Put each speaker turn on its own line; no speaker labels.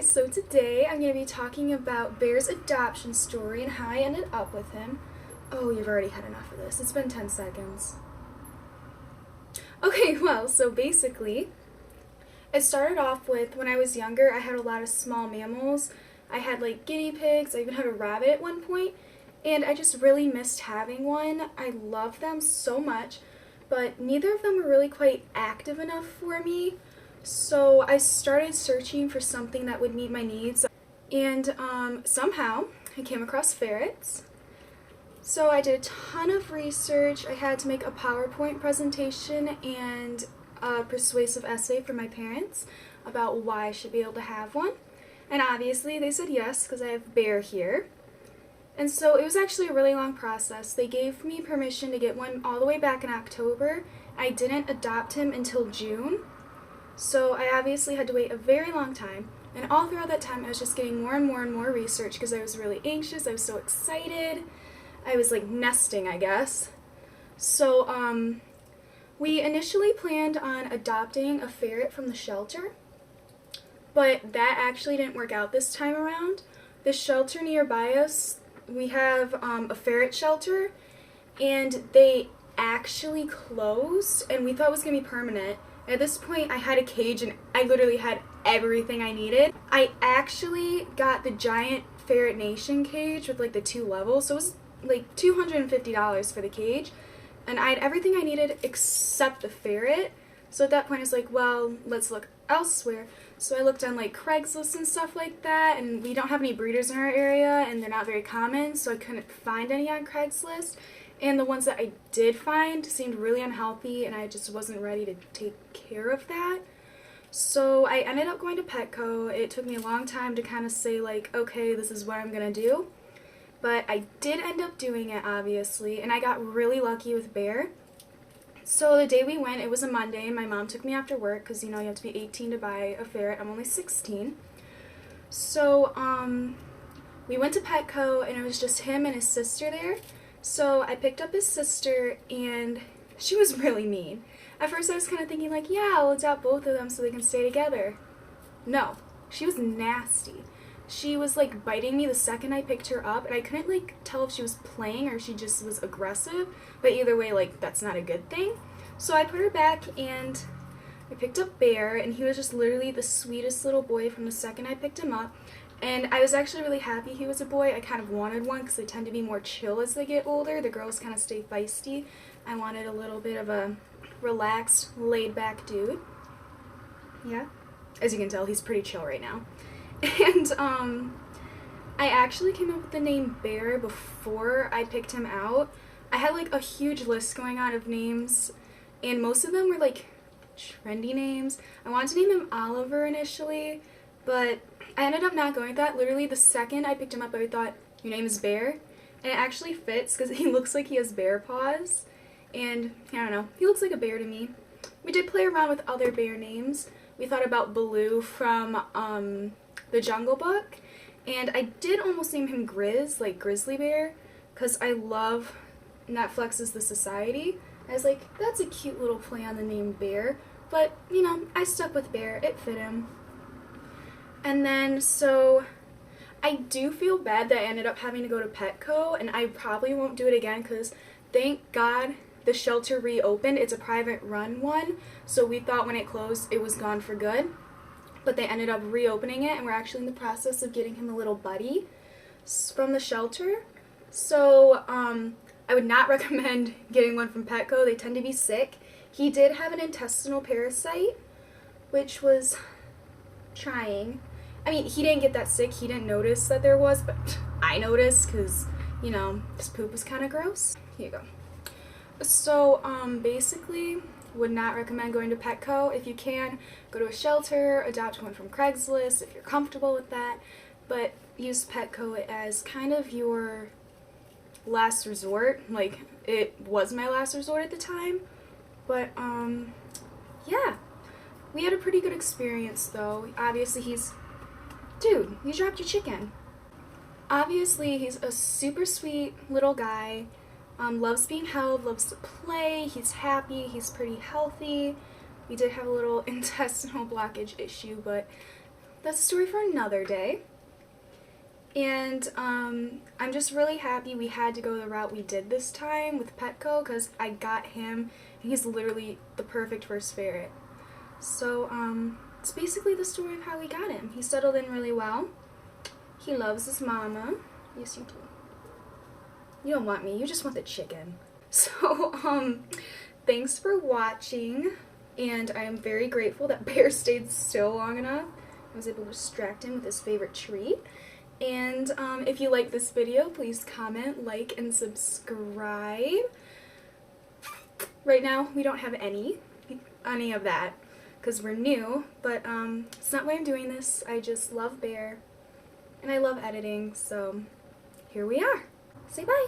guys, so today I'm going to be talking about Bear's adoption story and how I ended up with him. Oh, you've already had enough of this. It's been 10 seconds. Okay, well, so basically, it started off with when I was younger, I had a lot of small mammals. I had like guinea pigs, I even had a rabbit at one point, and I just really missed having one. I love them so much, but neither of them were really quite active enough for me. So I started searching for something that would meet my needs, and somehow I came across ferrets. So I did a ton of research. I had to make a PowerPoint presentation and a persuasive essay for my parents about why I should be able to have one. And obviously they said yes because I have Bear here. And so it was actually a really long process. They gave me permission to get one all the way back in October. I didn't adopt him until June. So I obviously had to wait a very long time, and all throughout that time I was just getting more and more and more research because I was really anxious. I was so excited. I was like nesting, I guess. So we initially planned on adopting a ferret from the shelter, but that actually didn't work out this time around. The shelter nearby us, we have a ferret shelter, and they actually closed, and we thought it was going to be permanent. At this point, I had a cage and I literally had everything I needed. I actually got the giant Ferret Nation cage with like the 2 levels, so it was like $250 for the cage, and I had everything I needed except the ferret. So at that point I was like, well, let's look elsewhere. So I looked on like Craigslist and stuff like that, and we don't have any breeders in our area and they're not very common, so I couldn't find any on Craigslist. And the ones that I did find seemed really unhealthy, and I just wasn't ready to take care of that. So I ended up going to Petco. It took me a long time to kind of say like, okay, this is what I'm going to do. But I did end up doing it, obviously, and I got really lucky with Bear. So the day we went, it was a Monday, and my mom took me after work because, you know, you have to be 18 to buy a ferret. I'm only 16. So we went to Petco, and it was just him and his sister there. So I picked up his sister, and she was really mean. At first I was kind of thinking like, yeah, I'll adopt both of them so they can stay together. No, she was nasty. She was like biting me the second I picked her up, and I couldn't like tell if she was playing or she just was aggressive, but either way, like, that's not a good thing. So I put her back and I picked up Bear, and he was just literally the sweetest little boy from the second I picked him up. And I was actually really happy he was a boy. I kind of wanted one because they tend to be more chill as they get older. The girls kind of stay feisty. I wanted a little bit of a relaxed, laid-back dude. Yeah, as you can tell, he's pretty chill right now. And I actually came up with the name Bear before I picked him out. I had like a huge list going on of names, and most of them were like trendy names. I wanted to name him Oliver initially, but I ended up not going with that. Literally the second I picked him up, I thought, your name is Bear, and it actually fits because he looks like he has bear paws, and I don't know, he looks like a bear to me. We did play around with other bear names. We thought about Baloo from the Jungle Book, and I did almost name him Grizz, like Grizzly Bear, because I love Netflix's The Society. I was like, that's a cute little play on the name Bear, but you know, I stuck with Bear. It fit him. And then, so I do feel bad that I ended up having to go to Petco, and I probably won't do it again because thank God the shelter reopened. It's a private run one, so we thought when it closed it was gone for good, but they ended up reopening it, and we're actually in the process of getting him a little buddy from the shelter. So I would not recommend getting one from Petco. They tend to be sick. He did have an intestinal parasite, which was trying. I mean, he didn't get that sick. He didn't notice that there was, but I noticed because, you know, his poop was kind of gross. Here you go. So, basically, would not recommend going to Petco. If you can, go to a shelter, adopt one from Craigslist if you're comfortable with that, but use Petco as kind of your last resort. Like, it was my last resort at the time, but, yeah. We had a pretty good experience, though. Obviously, Dude, you dropped your chicken. Obviously, he's a super sweet little guy. Loves being held, loves to play, he's happy, he's pretty healthy. We did have a little intestinal blockage issue, but that's a story for another day. And I'm just really happy we had to go the route we did this time with Petco, because I got him, and he's literally the perfect first ferret. So it's basically the story of how we got him. He settled in really well. He loves his mama. Yes, you do. You don't want me, you just want the chicken. So thanks for watching, and I am very grateful that Bear stayed still long enough. I was able to distract him with his favorite treat. And if you like this video, please comment, like, and subscribe. Right now, we don't have any of that because we're new, but it's not why I'm doing this. I just love Bear, and I love editing, so here we are. Say bye.